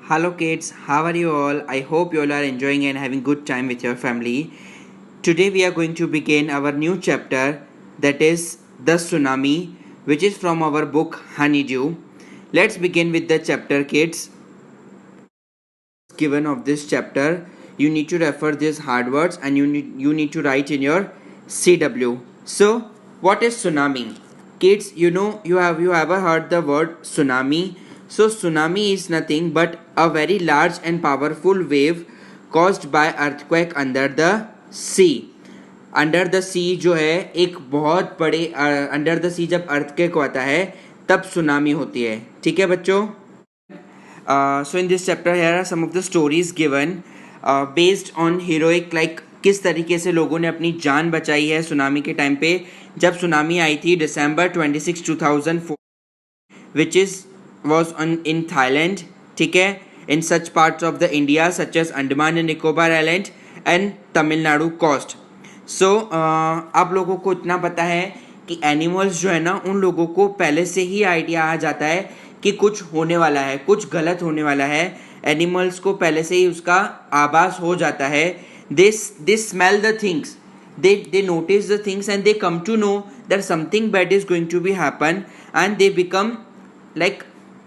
Hello kids, how are you all? I hope you all are enjoying and having good time with your family. Today we are going to begin our new chapter, that is the tsunami, which is from our book Honeydew. Let's begin with the chapter, kids. Given of this chapter, you need to refer these hard words and you need to write in your CW. So, what is tsunami? Kids, you ever heard the word tsunami? So tsunami is nothing but a very large and powerful wave caused by earthquake under the sea. Under the sea जो है एक बहुत बड़े under the सी जब earthquake होता है तब tsunami होती है. ठीक है बच्चों. So in this chapter here are some of the stories given based on heroic like किस तरीके से लोगों ने अपनी जान बचाई है सुनामी के टाइम पे जब सुनामी आई थी December 26, 2004 which is was on in Thailand. ठीक है. In such parts of the India such as Andaman and Nicobar Island and Tamil Nadu coast. So आप लोगों को इतना पता है कि एनिमल्स जो है ना उन लोगों को पहले से ही आइडिया आ जाता है कि कुछ होने वाला है, कुछ गलत होने वाला है. एनिमल्स को पहले से ही उसका आभास हो जाता है. They smell the things, they notice the things and they come to know that something bad is going to be happen and they become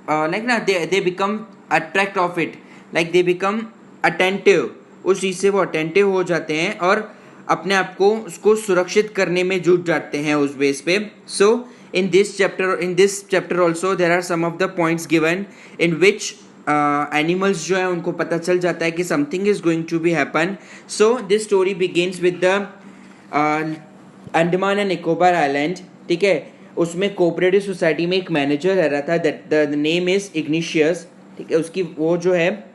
they become attract of it, like they become attentive. उस चीज़ से वो attentive हो जाते हैं और अपने आप को उसको सुरक्षित करने में जुट जाते हैं उस बेस पे. सो in this chapter also there are some of the points given in which animals जो है उनको पता चल जाता है कि something is going to be happen. So this story begins with the Andaman and Nicobar island. ठीक है. उसमें कोऑपरेटिव सोसाइटी में एक मैनेजर रह रहा था. The name is igneous. ठीक है. उसकी वो जो है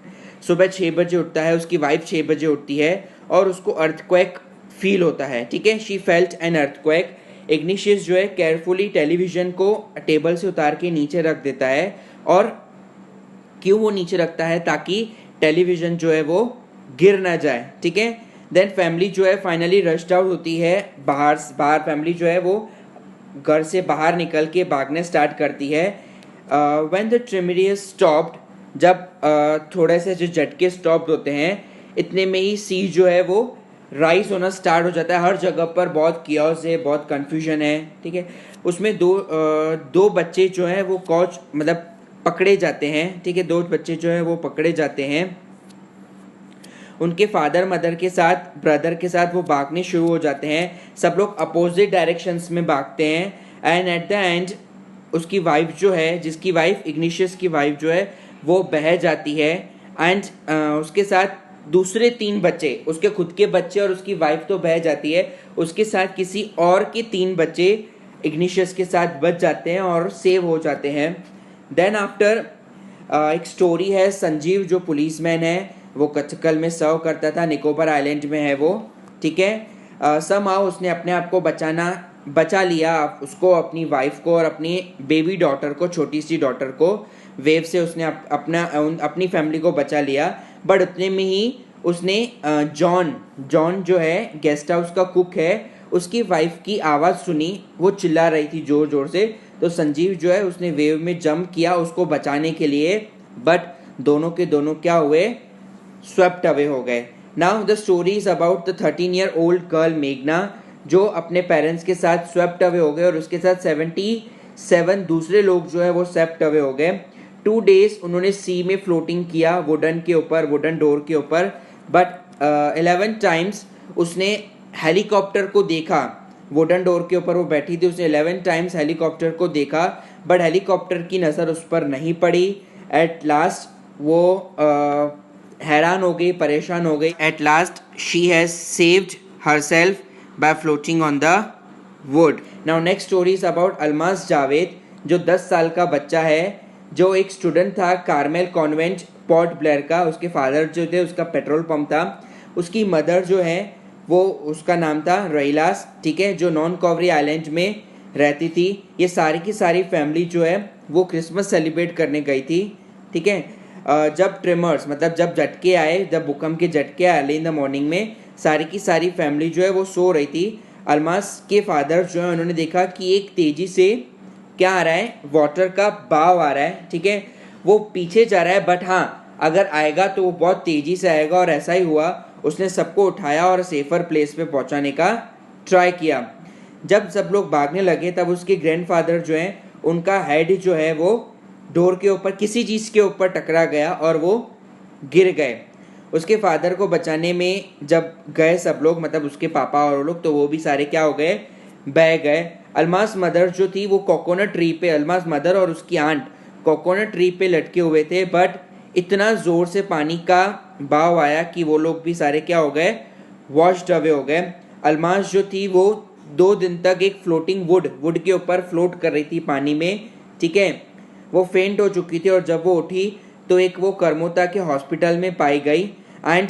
सुबह 6 बजे उठता है, उसकी वाइफ 6 बजे उठती है और उसको अर्थक्वेक फील होता है. ठीक है. She felt an earthquake. Igneous जो है केयरफुली टेलीविजन को टेबल से उतार के नीचे रख देता है. और क्यों वो नीचे रखता है? ताकि टेलीविजन जो है वो गिर ना जाए. ठीक है. देन फैमिली जो है फाइनली रश्ड आउट होती है. बाहर फैमिली जो है वो घर से बाहर निकल के भागने स्टार्ट करती है. व्हेन द ट्रेमेरियस स्टॉप्ड, जब थोड़े से जो झटके स्टॉप्ड होते हैं इतने में ही सी जो है वो राइज होना स्टार्ट हो जाता है. हर जगह पर बहुत कियोस है, बहुत कन्फ्यूजन है. ठीक है. उसमें दो बच्चे जो हैं वो मतलब पकड़े जाते हैं. ठीक है. 2 बच्चे जो हैं वो पकड़े जाते हैं. उनके फादर मदर के साथ ब्रदर के साथ वो भागने शुरू हो जाते हैं. सब लोग अपोजिट डायरेक्शंस में भागते हैं. एंड एट द एंड उसकी वाइफ जो है, जिसकी वाइफ इग्निशियस की वाइफ जो है वो बह जाती है. एंड उसके साथ दूसरे 3 बच्चे, उसके खुद के बच्चे और उसकी वाइफ तो बह जाती है, उसके साथ किसी और के 3 बच्चे इग्निशियस के साथ बच जाते हैं और सेव हो जाते हैं. देन आफ्टर एक स्टोरी है. संजीव जो पुलिसमैन है वो कथकल में सर्व करता था, निकोबार आइलैंड में है वो. ठीक है. समहाउ उसने अपने आप को बचा लिया, उसको, अपनी वाइफ को और अपनी बेबी डॉटर को, छोटी सी डॉटर को वेव से उसने अपनी फैमिली को बचा लिया. बट उतने में ही उसने जॉन जो है गेस्ट हाउस का कुक है, उसकी वाइफ की आवाज़ सुनी. वो चिल्ला रही थी ज़ोर ज़ोर से. तो संजीव जो है उसने वेव में जंप किया उसको बचाने के लिए. बट दोनों के दोनों क्या हुए? स्वेप्ट अवे हो गए. Now the story is about the 13-year-old girl मेघना, जो अपने पेरेंट्स के साथ स्वेप्ट अवे हो गए और उसके साथ 77 दूसरे लोग जो है वो स्वेप्ट अवे हो गए. 2 days उन्होंने सी में फ्लोटिंग किया वुडन डोर के ऊपर. बट 11 times उसने हेलीकॉप्टर को देखा. वुडन डोर के ऊपर वो बैठी थी, उसने 11 times हेलीकॉप्टर को देखा बट हेलीकॉप्टर की नज़र उस पर नहीं पड़ी. एट लास्ट वो हैरान हो गई, परेशान हो गई. At last she has saved herself by floating on the wood. Now next story is about Almas Javed, जो 10 साल का बच्चा है, जो एक स्टूडेंट था कार्मेल कॉन्वेंट पोर्ट ब्लेयर का. उसके फादर जो थे उसका पेट्रोल पंप था. उसकी मदर जो है वो, उसका नाम था रहीलास. ठीक है. जो नॉन कॉवरी आइलैंड में रहती थी. ये सारी की सारी फैमिली जो है वो क्रिसमस सेलिब्रेट करने गई थी. ठीक है. जब ट्रिमर्स मतलब जब झटके आए, जब भूकंप के झटके आए अर्ली इन द मॉर्निंग में, सारी की सारी फैमिली जो है वो सो रही थी. अल्मास के फादर जो है उन्होंने देखा कि एक तेजी से क्या आ रहा है, वाटर का बहाव आ रहा है. ठीक है. वो पीछे जा रहा है बट हाँ अगर आएगा तो वो बहुत तेज़ी से आएगा, और ऐसा ही हुआ। उसने सबको उठाया और सेफर प्लेस पे पहुंचाने का ट्राई किया। जब सब लोग भागने लगे तब उसके ग्रैंडफादर जो हैं उनका हेड जो है वो डोर के ऊपर किसी चीज़ के ऊपर टकरा गया और वो गिर गए। उसके फादर को बचाने में जब गए सब लोग, मतलब उसके पापा और वो लोग, तो वो भी सारे क्या हो गए, बह गए। अल्मास मदर जो थी वो कोकोनट ट्री पे, अल्मास मदर और उसकी आंट कोकोनट ट्री पे लटके हुए थे, बट इतना ज़ोर से पानी का बहाव आया कि वो लोग भी सारे क्या हो गए, वॉश्ड अवे हो गए। अल्मास जो थी वो 2 दिन तक एक फ्लोटिंग वुड के ऊपर फ्लोट कर रही थी पानी में, ठीक है। वो फेंट हो चुकी थी और जब वो उठी तो एक वो कर्मोता के हॉस्पिटल में पाई गई and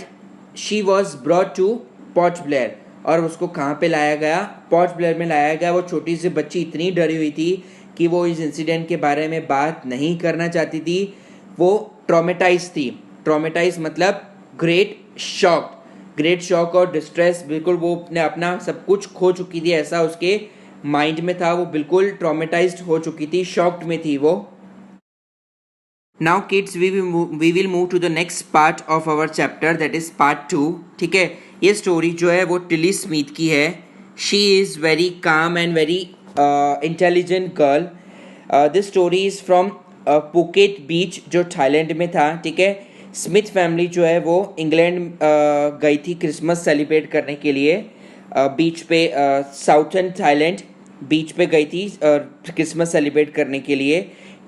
she was brought two port Blair. और उसको कहाँ पे लाया गया, पोर्ट ब्लेयर में लाया गया। वो छोटी सी बच्ची इतनी डरी हुई थी कि वो इस इंसिडेंट के बारे में बात नहीं करना चाहती थी। वो ट्रॉमेटाइज थी। ट्रॉमेटाइज मतलब ग्रेट शॉक और डिस्ट्रेस, बिल्कुल वो ने अपना सब कुछ खो चुकी थी, ऐसा उसके माइंड में था। वो बिल्कुल ट्रॉमेटाइज्ड हो चुकी थी, शॉक्ड में थी वो। Now kids we will move to the next part of our chapter, that is part 2। ठीक है, ये स्टोरी जो है वो टिली स्मिथ की है। She is very calm and very intelligent girl. This story is from Phuket beach जो Thailand में था। ठीक है, स्मिथ फैमिली जो है वो इंग्लैंड गई थी क्रिसमस सेलिब्रेट करने के लिए। बीच पे साउथर्न थाईलैंड बीच पे गई थी क्रिसमस सेलिब्रेट करने के लिए।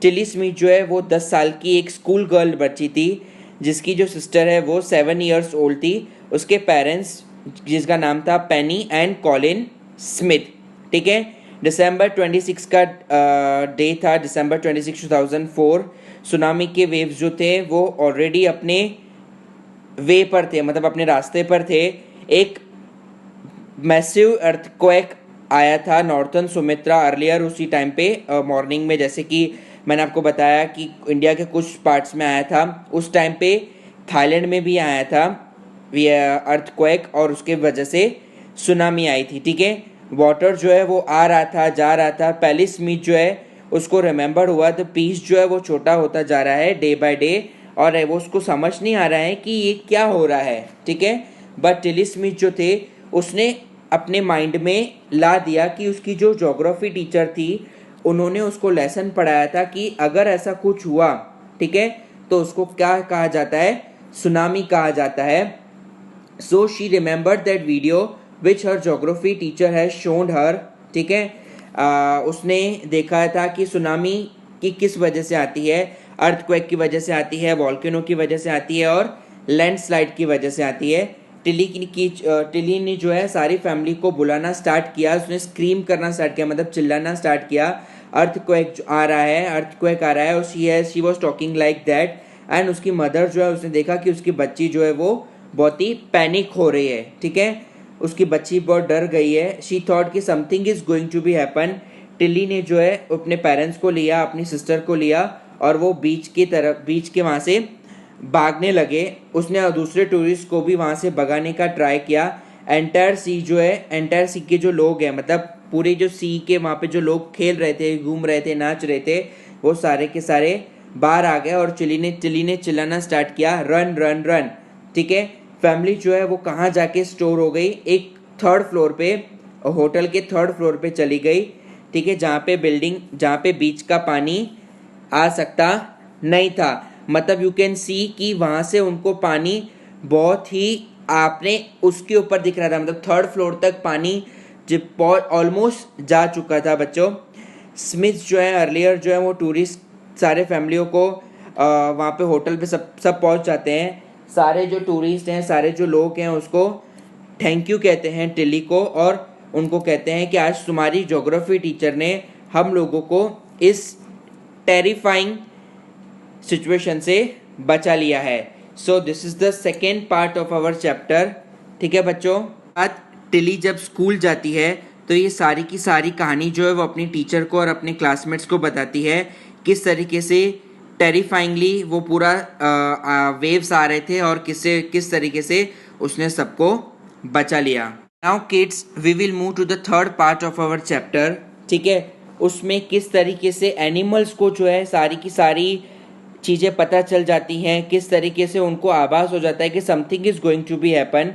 टिली स्मिथ जो है वो 10 साल की एक स्कूल गर्ल बच्ची थी, जिसकी जो सिस्टर है वो 7 ईयर्स ओल्ड थी। उसके पेरेंट्स जिसका नाम था पेनी एंड कॉलिन स्मिथ। ठीक है, दिसंबर 26 का डे था, दिसंबर 26, 2004। सुनामी के वेव्स जो थे वो ऑलरेडी अपने वे पर थे, मतलब अपने रास्ते पर थे। एक मैसिव अर्थक्वेक आया था नॉर्थर्न सुमित्रा अर्लियर उसी टाइम पे मॉर्निंग में, जैसे कि मैंने आपको बताया कि इंडिया के कुछ पार्ट्स में आया था, उस टाइम पे थाईलैंड में भी आया था अर्थक्वेक, और उसके वजह से सुनामी आई थी। ठीक है, वाटर जो है वो आ रहा था जा रहा था। पेली स्मिथ जो है उसको रिमेंबर हुआ तो पीस जो है वो छोटा होता जा रहा है डे बाय डे, और वो उसको समझ नहीं आ रहा है कि ये क्या हो रहा है। ठीक है, बट टिली स्मिथ जो थे उसने अपने माइंड में ला दिया कि उसकी जो ज्योग्राफी टीचर थी उन्होंने उसको लेसन पढ़ाया था कि अगर ऐसा कुछ हुआ, ठीक है, तो उसको क्या कहा जाता है, सुनामी कहा जाता है। So she remembered that video which her geography teacher has shown her. ठीक है, उसने देखा था कि सुनामी की किस वजह से आती है, अर्थक्वेक की वजह से आती है, वॉल्केनो की वजह से आती है, और लैंडस्लाइड की वजह से आती है। टिली ने जो है सारी फैमिली को बुलाना स्टार्ट किया, उसने स्क्रीम करना स्टार्ट किया, मतलब चिल्लाना स्टार्ट किया, अर्थक्वेक आ रहा है, अर्थक्वेक आ रहा है। और she was talking like that. And उसकी मदर जो है उसने देखा कि उसकी बच्ची जो है वो बहुत ही पैनिक हो रही है। ठीक है, उसकी बच्ची बहुत डर गई है। शी थॉट कि something is going to be happen. Tilly ने जो है अपने पेरेंट्स को लिया, अपनी सिस्टर को लिया, और वो बीच के वहाँ से भागने लगे। उसने दूसरे टूरिस्ट को भी वहाँ से भगाने का ट्राई किया। एंटायर सी के जो लोग हैं, मतलब पूरे जो सी के वहाँ पे जो लोग खेल रहे थे, घूम रहे थे, नाच रहे थे, वो सारे के सारे बाहर आ गए। और टिली ने चिल्लाना स्टार्ट किया, रन रन रन। ठीक है, फैमिली जो है वो कहाँ जाके स्टोर हो गई, एक 3rd फ्लोर पे, होटल के 3rd फ्लोर पे चली गई। ठीक है, जहाँ पे बीच का पानी आ सकता नहीं था, मतलब यू कैन सी कि वहाँ से उनको पानी बहुत ही आपने उसके ऊपर दिख रहा था, मतलब 3rd फ्लोर तक पानी जब ऑलमोस्ट जा चुका था बच्चों। स्मिथ जो है अर्लियर जो है वो टूरिस्ट सारे फैमिलियों को वहाँ पे होटल पे सब पहुँच जाते हैं। सारे जो टूरिस्ट हैं, सारे जो लोग हैं उसको थैंक यू कहते हैं टिली को, और उनको कहते हैं कि आज तुम्हारी ज्योग्राफी टीचर ने हम लोगों को इस टेरिफाइंग सिचुएशन से बचा लिया है। So this is the second part of our chapter. ठीक है बच्चों, आज टिली जब स्कूल जाती है तो ये सारी की सारी कहानी जो है वो अपनी टीचर को और अपने क्लासमेट्स को बताती है, किस तरीके से टेरिफाइंगली वो पूरा वेव्स आ रहे थे और किस तरीके से उसने सबको बचा लिया। Now kids we will move to the third part of our chapter. ठीक है, उसमें किस तरीके से एनिमल्स को जो है सारी की सारी चीज़ें पता चल जाती हैं, किस तरीके से उनको आभास हो जाता है कि something is going to be happen.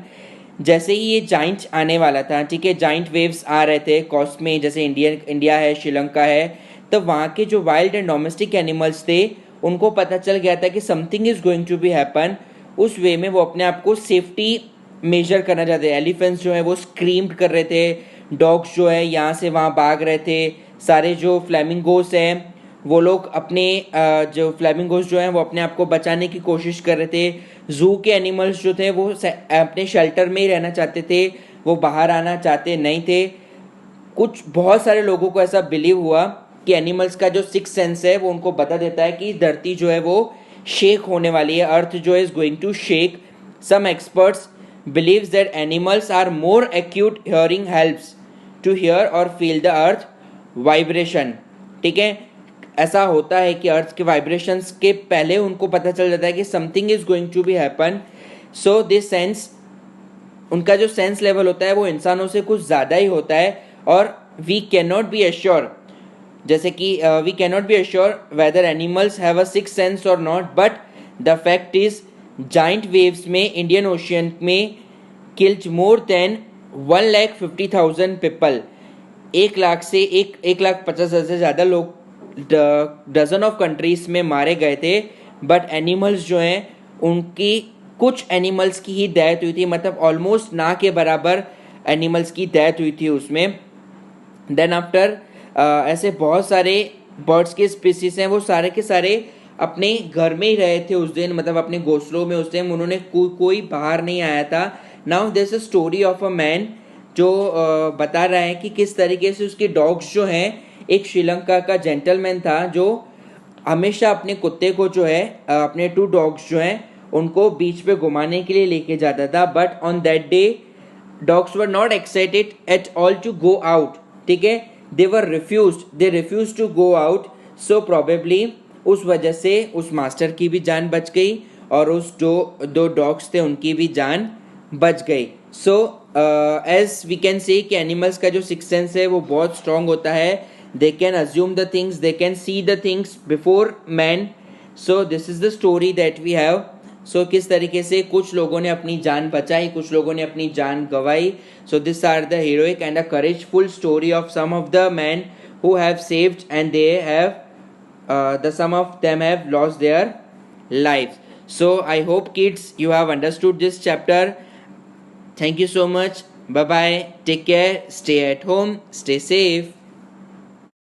जैसे ही ये जाइंट आने वाला था, ठीक है, जाइंट वेव्स आ रहे थे कोस्ट में, जैसे इंडिया है, श्रीलंका है, तब वहाँ के जो वाइल्ड एंड डोमेस्टिक एनिमल्स थे उनको पता चल गया था कि something is going to be happen. उस वे में वो अपने आप को सेफ्टी मेजर करना चाहते। एलिफेंट्स जो है वो स्क्रीम्ड कर रहे थे, डॉग्स जो है यहाँ से वहाँ भाग रहे थे, सारे जो फ्लैमिंगोस हैं वो लोग अपने जो फ्लैमिंगोस जो हैं वो अपने आप को बचाने की कोशिश कर रहे थे। जू के एनिमल्स जो थे वो अपने शेल्टर में ही रहना चाहते थे, वो बाहर आना चाहते नहीं थे। कुछ बहुत सारे लोगों को ऐसा बिलीव हुआ कि एनिमल्स का जो सिक्स सेंस है वो उनको बता देता है कि धरती जो है वो शेक होने वाली है, अर्थ जो है is going to shake. Some experts believes that animals are more acute hearing helps to hear or feel the earth vibration। ठीक है, ऐसा होता है कि अर्थ के वाइब्रेशंस के पहले उनको पता चल जाता है कि something is going to be happen. So this sense, उनका जो सेंस लेवल होता है वो इंसानों से कुछ ज़्यादा ही होता है। और we can not be assure, जैसे कि we can not be assure whether animals have a six sense और not, but the fact is giant waves में इंडियन ओशियन में killed more than 1,50,000 people. 1 lakh से 1,50,000 से ज़्यादा लोग डजन ऑफ कंट्रीज में मारे गए थे। बट एनिमल्स जो हैं उनकी, कुछ एनिमल्स की ही डेथ हुई थी, मतलब ऑलमोस्ट ना के बराबर एनिमल्स की डेथ हुई थी उसमें। देन आफ्टर ऐसे बहुत सारे बर्ड्स के स्पीसीज हैं, वो सारे के सारे अपने घर में ही रहे थे उस दिन, मतलब अपने घोंसलों में उस दिन उन्होंने कोई बाहर नहीं आया था। Now this a story of a man जो बता रहा है कि किस तरीके से उसके डॉग्स जो हैं, एक श्रीलंका का जेंटलमैन था जो हमेशा अपने कुत्ते को जो है अपने 2 डॉग्स जो हैं उनको बीच पे घुमाने के लिए लेके जाता था। But on that day dogs were not excited at all to go out, ठीक है, they refuse to go out. So probably उस वजह से उस मास्टर की भी जान बच गई और उस जो 2 डॉग्स थे उनकी भी जान बच गई। So as we can say कि एनिमल्स का जो सिक्स सेंस है वो बहुत स्ट्रांग होता है। They can assume the things, they can see the things before man. So this is the story that we have. So किस तरीके से कुछ लोगों ने अपनी जान बचाई, कुछ लोगों ने अपनी जान गंवाई। So this are the heroic and a courageful story of some of the man who have saved and they have the some of them have lost their lives. So I hope kids you have understood this chapter. Thank you so much. Bye bye, take care, stay at home, stay safe.